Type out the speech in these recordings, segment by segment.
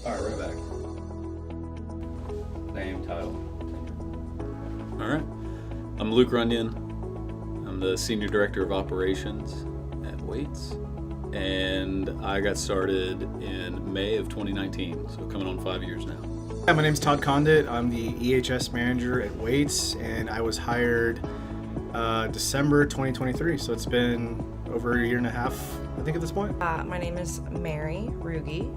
All right, right back. Name, title. All right. I'm Luke Runyon. I'm the Senior Director of Operations at Waits. And I got started in May of 2019, so coming on 5 years now. Hi, my name's Todd Condit. I'm the EHS manager at Waits, and I was hired December 2023, so it's been over a year and a half, I think, at this point. My name is Mary Ruge,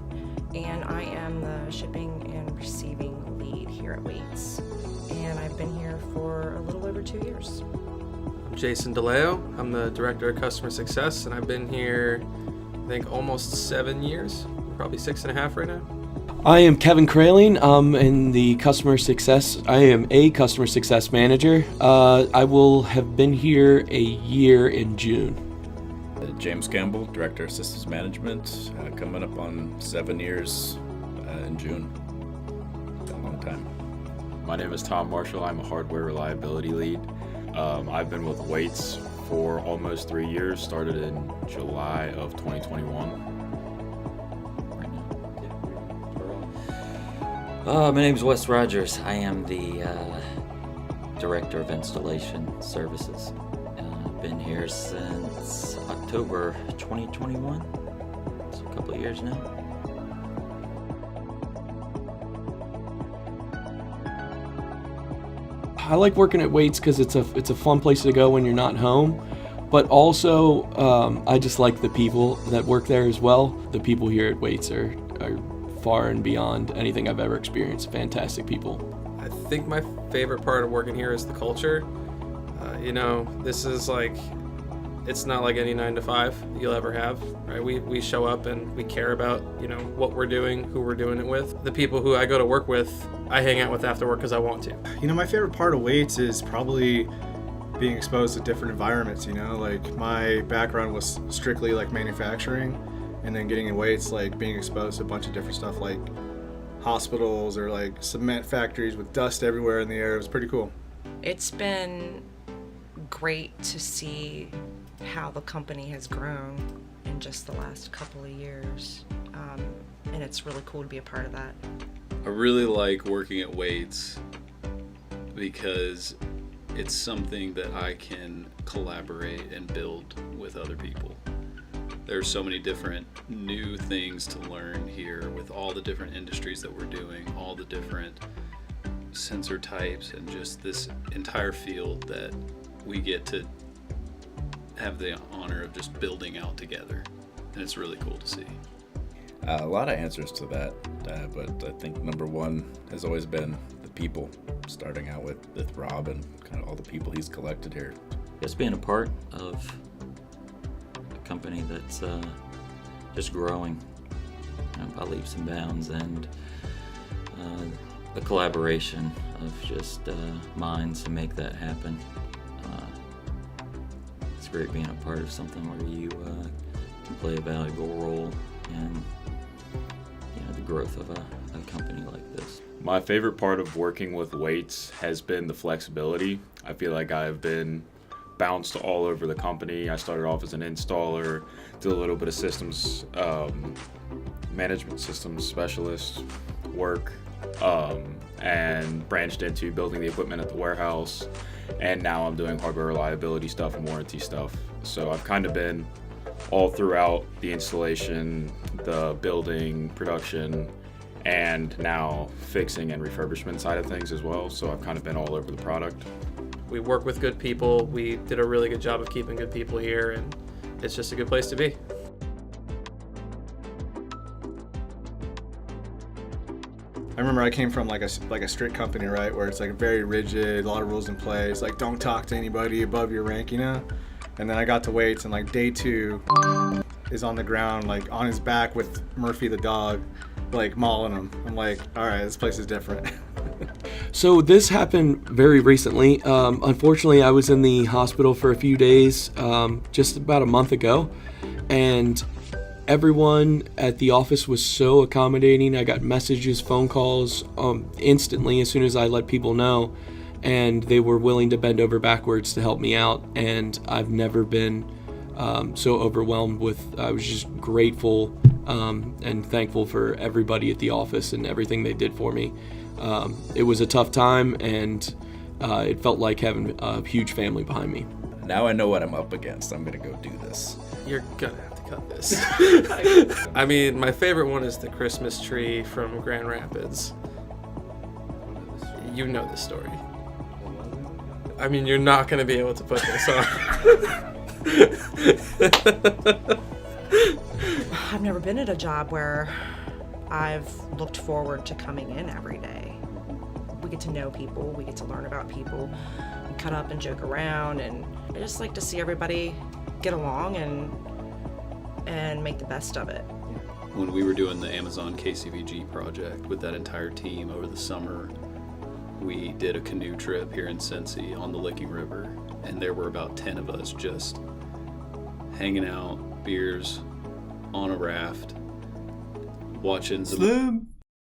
and I am the shipping and receiving lead here at Waits. And I've been here for a little over 2 years. I'm Jason DeLeo. I'm the Director of Customer Success, and I've been here, I think, almost 7 years, probably 6.5 right now. I am Kevin Kraling. I'm in the customer success. I am a customer success manager. I will have been here a year in June. James Campbell, Director of Systems Management, coming up on 7 years in June. A long time. My name is Tom Marshall. I'm a hardware reliability lead. I've been with Waits for almost 3 years, started in July of 2021. My name is Wes Rogers. I am the Director of Installation Services. I've been here since October 2021. It's a couple of years now. I like working at Waits because it's a fun place to go when you're not home. But also, I just like the people that work there as well. The people here at Waits are far and beyond anything I've ever experienced. Fantastic people. I think my favorite part of working here is the culture. This is like, it's not like any 9 to 5 you'll ever have, right? We show up and we care about, what we're doing, who we're doing it with. The people who I go to work with, I hang out with after work because I want to. My favorite part of Waits is probably being exposed to different environments, Like, my background was strictly like manufacturing, and then getting in Waits, like being exposed to a bunch of different stuff like hospitals or like cement factories with dust everywhere in the air. It was pretty cool. It's been great to see how the company has grown in just the last couple of years, and it's really cool to be a part of that. I really like working at Waits because it's something that I can collaborate and build with other people. There's so many different new things to learn here with all the different industries that we're doing, all the different sensor types, and just this entire field that we get to have the honor of just building out together. And it's really cool to see. A lot of answers to that, but I think number one has always been the people, starting out with Rob and kind of all the people he's collected here. Just being a part of a company that's just growing by leaps and bounds, and the collaboration of just minds to make that happen. It's great being a part of something where you can play a valuable role in the growth of a company like this. My favorite part of working with Waits has been the flexibility. I feel like I've been bounced all over the company. I started off as an installer, did a little bit of systems, management systems specialist work, and branched into building the equipment at the warehouse. And now I'm doing hardware reliability stuff and warranty stuff. So I've kind of been all throughout the installation, the building, production, and now fixing and refurbishment side of things as well. So I've kind of been all over the product. We work with good people. We did a really good job of keeping good people here, and it's just a good place to be. I remember I came from like a strict company, right, where it's like very rigid, a lot of rules in place, like don't talk to anybody above your rank, And then I got to Waits, and like day 2 is on the ground, like on his back with Murphy the dog, like mauling him. I'm like, all right, this place is different. So this happened very recently. Unfortunately, I was in the hospital for a few days just about a month ago, and everyone at the office was so accommodating. I got messages, phone calls instantly as soon as I let people know, and they were willing to bend over backwards to help me out. And I've never been so overwhelmed with, I was just grateful and thankful for everybody at the office and everything they did for me. It was a tough time, and it felt like having a huge family behind me. Now I know what I'm up against. I'm gonna go do this. You're gonna have to cut this. I mean, my favorite one is the Christmas tree from Grand Rapids. You know this story. I mean, you're not gonna be able to put this on. I've never been at a job where I've looked forward to coming in every day. We get to know people, we get to learn about people, we cut up and joke around, and I just like to see everybody get along and make the best of it. When we were doing the Amazon KCVG project with that entire team over the summer, we did a canoe trip here in Cincy on the Licking River, and there were about 10 of us just hanging out, beers, on a raft, watching some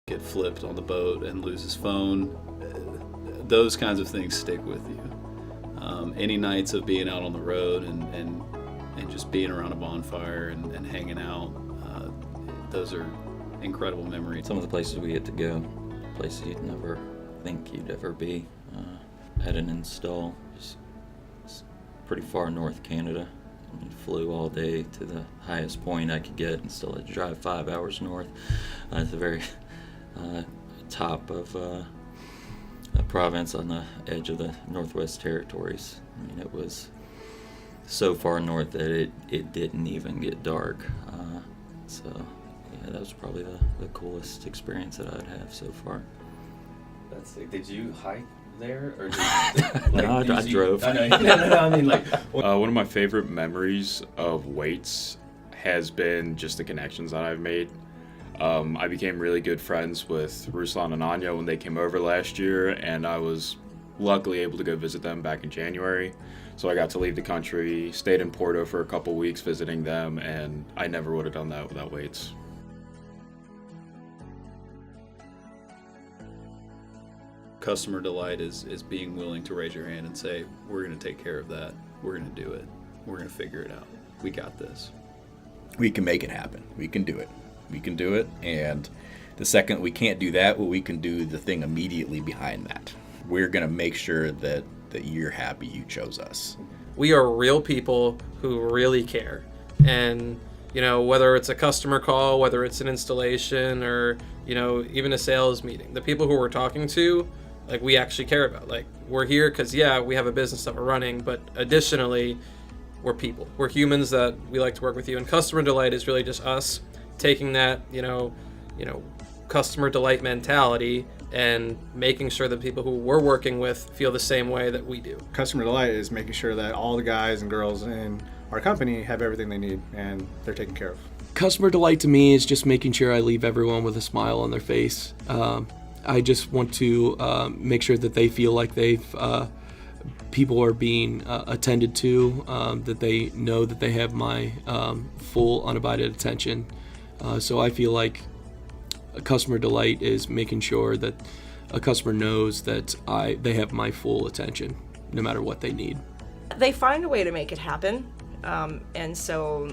get flipped on the boat and lose his phone. Those kinds of things stick with you. Any nights of being out on the road and just being around a bonfire and hanging out, those are incredible memories. Some of the places we get to go, places you'd never think you'd ever be. Had an install just pretty far north Canada. And flew all day to the highest point I could get and still had to drive 5 hours north to the very top of a province on the edge of the Northwest Territories. I mean, it was so far north that it didn't even get dark. So yeah, that was probably the coolest experience that I'd have so far. That's like, did you hike there, or did No, I drove. I mean, like, One of my favorite memories of weights has been just the connections that I've made. I became really good friends with Ruslan and Anya when they came over last year, and I was luckily able to go visit them back in January. So I got to leave the country, stayed in Porto for a couple weeks visiting them, and I never would have done that without weights. Customer delight is being willing to raise your hand and say, we're going to take care of that. We're going to do it. We're going to figure it out. We got this. We can make it happen. We can do it. We can do it. And the second we can't do that, well, we can do the thing immediately behind that. We're going to make sure that you're happy you chose us. We are real people who really care. And, you know, whether it's a customer call, whether it's an installation, or, you know, even a sales meeting, the people who we're talking to, like, we actually care about. Like, we're here because, yeah, we have a business that we're running, but additionally, we're people. We're humans that we like to work with you. And customer delight is really just us taking that, you know, customer delight mentality and making sure that people who we're working with feel the same way that we do. Customer delight is making sure that all the guys and girls in our company have everything they need and they're taken care of. Customer delight to me is just making sure I leave everyone with a smile on their face. I just want to make sure that they feel like people are being attended to, that they know that they have my full undivided attention. So I feel like a customer delight is making sure that a customer knows that they have my full attention, no matter what they need. They find a way to make it happen, and so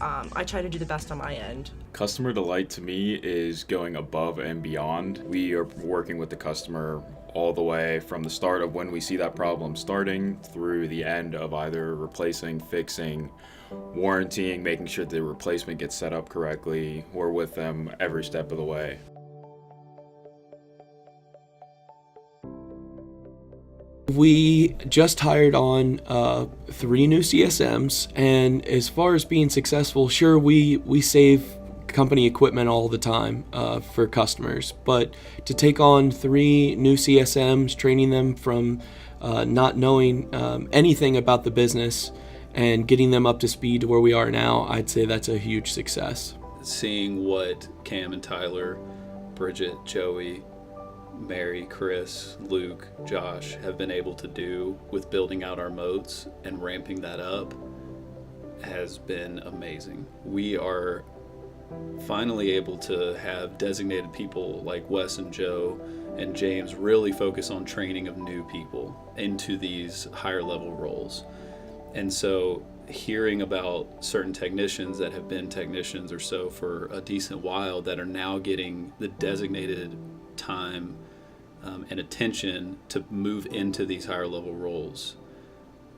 I try to do the best on my end. Customer delight to me is going above and beyond. We are working with the customer all the way from the start of when we see that problem starting through the end of either replacing, fixing, warrantying, making sure the replacement gets set up correctly. We're with them every step of the way. We just hired on 3 new CSMs, and as far as being successful, sure, we save company equipment all the time for customers, but to take on 3 new CSMs, training them from not knowing anything about the business and getting them up to speed to where we are now, I'd say that's a huge success. Seeing what Cam and Tyler, Bridget, Joey, Mary, Chris, Luke, Josh have been able to do with building out our moats and ramping that up has been amazing. We are finally able to have designated people like Wes and Joe and James really focus on training of new people into these higher level roles. And so hearing about certain technicians that have been technicians or so for a decent while that are now getting the designated time and attention to move into these higher level roles,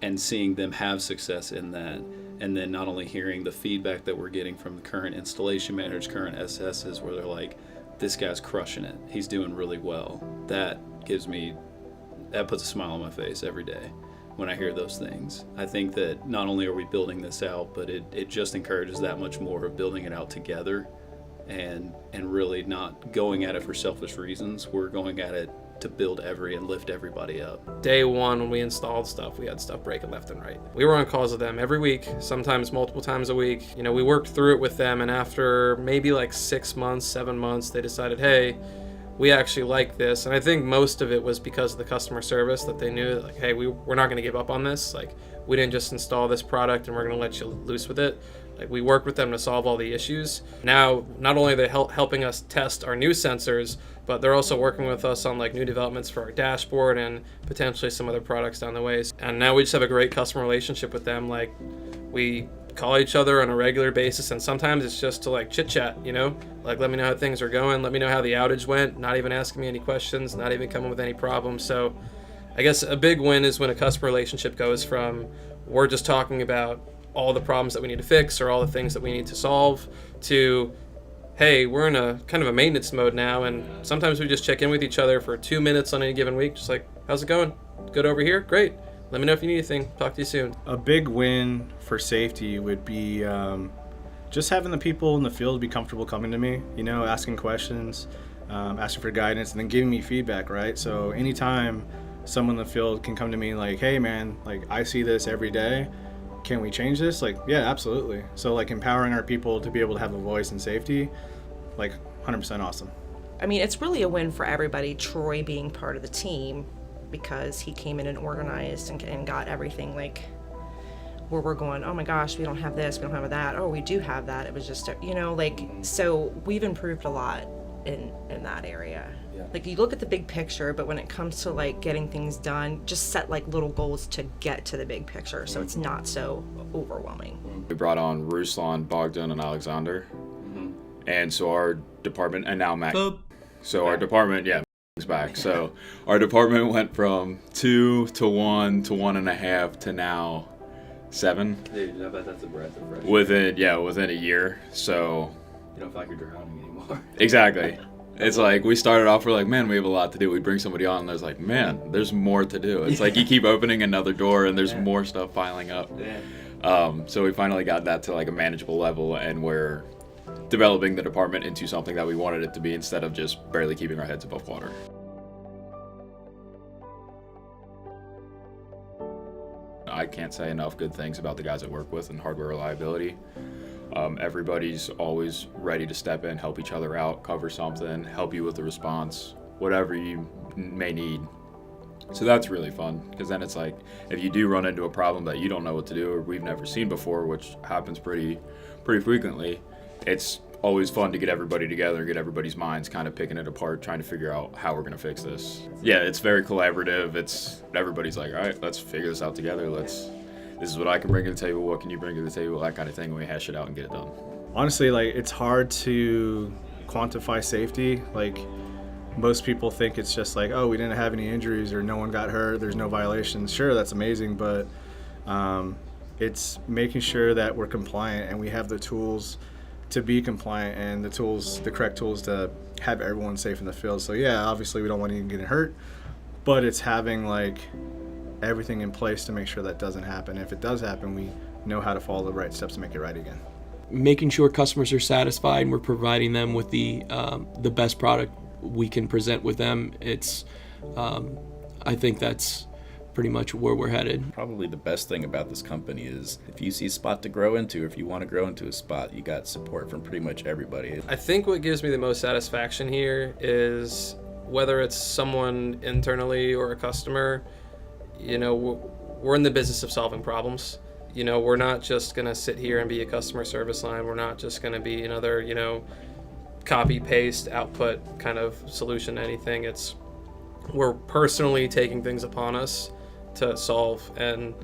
and seeing them have success in that, and then not only hearing the feedback that we're getting from the current installation managers, current SSs, where they're like, this guy's crushing it, he's doing really well. That puts a smile on my face every day when I hear those things. I think that not only are we building this out, but it just encourages that much more of building it out together, and really not going at it for selfish reasons. We're going at it to build and lift everybody up. Day one, when we installed stuff, we had stuff breaking left and right. We were on calls with them every week, sometimes multiple times a week. We worked through it with them, and after maybe like 6 months, 7 months, they decided, hey, we actually like this. And I think most of it was because of the customer service, that they knew that, like, hey, we're not going to give up on this. Like, we didn't just install this product and we're going to let you loose with it. Like, we worked with them to solve all the issues. Now, not only are they helping us test our new sensors, but they're also working with us on like new developments for our dashboard and potentially some other products down the way. And now we just have a great customer relationship with them. Like, we call each other on a regular basis, and sometimes it's just to like chit chat, like, let me know how things are going, let me know how the outage went, not even asking me any questions, not even coming with any problems. So I guess a big win is when a customer relationship goes from we're just talking about all the problems that we need to fix or all the things that we need to solve to, hey, we're in a kind of a maintenance mode now, and sometimes we just check in with each other for 2 minutes on any given week, just like, how's it going? Good over here? Great. Let me know if you need anything. Talk to you soon. A big win for safety would be just having the people in the field be comfortable coming to me, asking questions, asking for guidance, and then giving me feedback, right? So anytime someone in the field can come to me like, hey man, like, I see this every day, can we change this? Like, yeah, absolutely. So like empowering our people to be able to have a voice in safety, like 100% awesome. I mean, it's really a win for everybody, Troy being part of the team, because he came in and organized and got everything, like, where we're going, oh my gosh, we don't have this, we don't have that, oh, we do have that. It was just, so we've improved a lot in that area. Yeah. Like, you look at the big picture, but when it comes to like getting things done, just set like little goals to get to the big picture, so it's not so overwhelming. We brought on Ruslan, Bogdan, and Alexander, and so our department, and now Mac. So our department, is back. So our department went from 2 to 1 to 1.5 to now 7. Dude, I bet that's a breath of fresh air. Within a year. So you don't feel like you're drowning anymore. Exactly. It's like we started off, we're like, man, we have a lot to do. We bring somebody on and there's like, man, there's more to do. It's like you keep opening another door and there's more stuff piling up. So we finally got that to like a manageable level, and we're developing the department into something that we wanted it to be instead of just barely keeping our heads above water. I can't say enough good things about the guys I work with and hardware reliability. Everybody's always ready to step in, help each other out, cover something, help you with the response, whatever you may need. So that's really fun, because then it's like, if you do run into a problem that you don't know what to do or we've never seen before, which happens pretty frequently, it's always fun to get everybody together, get everybody's minds kind of picking it apart, trying to figure out how we're going to fix this. Yeah, it's very collaborative. Everybody's like, all right, let's figure this out together. This is what I can bring to the table. What can you bring to the table? That kind of thing. And we hash it out and get it done. Honestly, like, it's hard to quantify safety. Like, most people think it's just like, oh, we didn't have any injuries or no one got hurt, there's no violations. Sure, that's amazing, but it's making sure that we're compliant and we have the tools to be compliant and the correct tools to have everyone safe in the field. So yeah, obviously we don't want anyone getting hurt, but it's having like everything in place to make sure that doesn't happen. If it does happen, we know how to follow the right steps to make it right again. Making sure customers are satisfied and we're providing them with the best product we can present with them. I think that's pretty much where we're headed. Probably the best thing about this company is if you see a spot to grow into, or if you want to grow into a spot, you got support from pretty much everybody. I think what gives me the most satisfaction here is whether it's someone internally or a customer, we're in the business of solving problems. We're not just going to sit here and be a customer service line. We're not just going to be another, copy, paste, output kind of solution to anything. We're personally taking things upon us to solve, and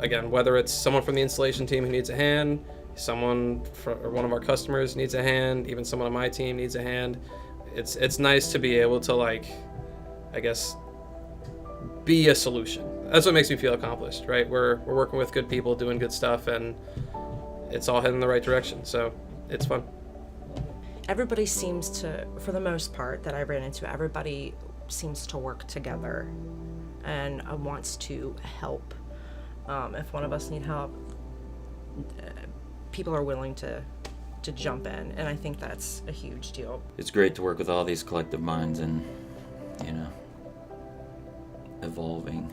again, whether it's someone from the installation team who needs a hand, or one of our customers needs a hand, even someone on my team needs a hand. It's nice to be able to, like, I guess, be a solution. That's what makes me feel accomplished, right? We're working with good people, doing good stuff, and it's all heading in the right direction. So it's fun. Everybody seems to, for the most part that I ran into, everybody seems to work together and wants to help. If one of us need help, people are willing to jump in, and I think that's a huge deal. It's great to work with all these collective minds and, you know, evolving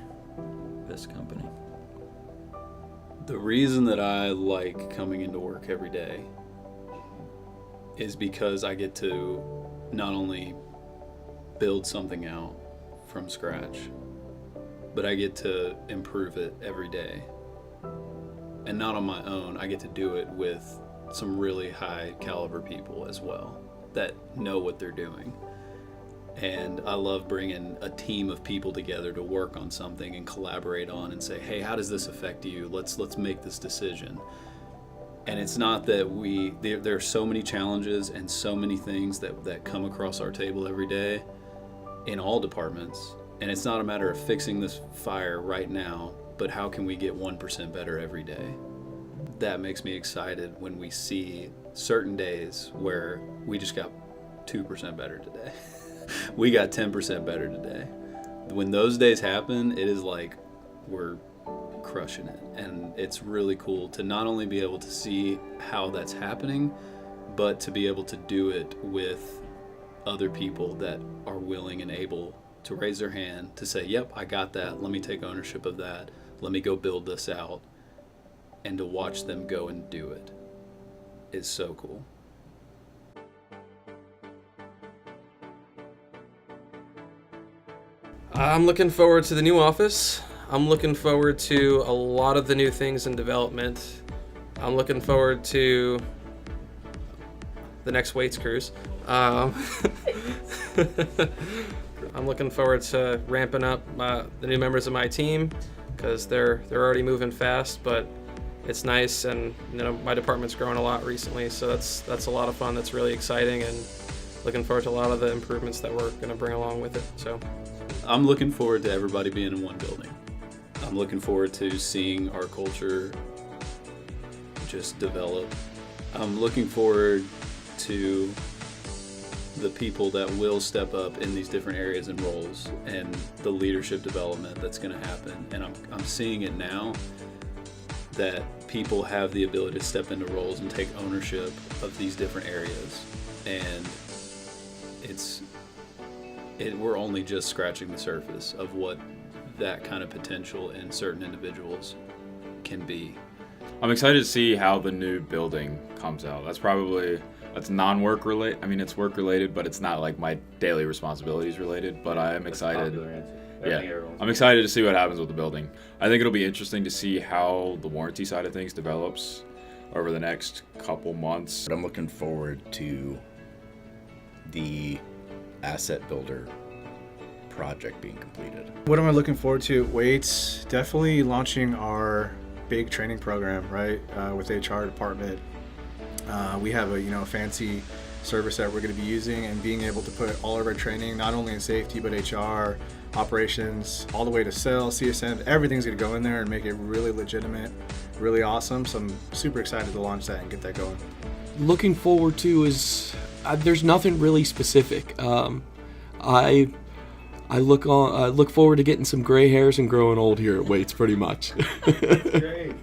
this company. The reason that I like coming into work every day is because I get to not only build something out from scratch, but I get to improve it every day. And not on my own, I get to do it with some really high caliber people as well that know what they're doing. And I love bringing a team of people together to work on something and collaborate on and say, hey, how does this affect you? Let's make this decision. And it's not that there are so many challenges and so many things that come across our table every day in all departments. And it's not a matter of fixing this fire right now, but how can we get 1% better every day? That makes me excited when we see certain days where we just got 2% better today. We got 10% better today. When those days happen, it is like we're crushing it. And it's really cool to not only be able to see how that's happening, but to be able to do it with other people that are willing and able to raise their hand to say, yep, I got that. Let me take ownership of that. Let me go build this out. And to watch them go and do it is so cool. I'm looking forward to the new office. I'm looking forward to a lot of the new things in development. I'm looking forward to the next weights cruise. I'm looking forward to ramping up the new members of my team, because they're already moving fast, but it's nice, and you know, my department's grown a lot recently, so that's a lot of fun. That's really exciting, and looking forward to a lot of the improvements that we're going to bring along with it. So I'm looking forward to everybody being in one building. I'm looking forward to seeing our culture just develop. I'm looking forward to the people that will step up in these different areas and roles, and the leadership development that's going to happen. And I'm seeing it now, that people have the ability to step into roles and take ownership of these different areas. And we're only just scratching the surface of what that kind of potential in certain individuals can be. I'm excited to see how the new building comes out. That's non-work related. I mean, it's work related, but it's not like my daily responsibilities related. But I am excited. I'm excited to see what happens with the building. I think it'll be interesting to see how the warranty side of things develops over the next couple months. But I'm looking forward to the asset builder project being completed. What am I looking forward to? Weights, definitely launching our big training program, right, with HR department. We have a fancy service that we're going to be using, and being able to put all of our training, not only in safety but HR, operations, all the way to sales, CSM, everything's going to go in there and make it really legitimate, really awesome. So I'm super excited to launch that and get that going. Looking forward to is there's nothing really specific. I look forward to getting some gray hairs and growing old here at Weights, pretty much. That's great.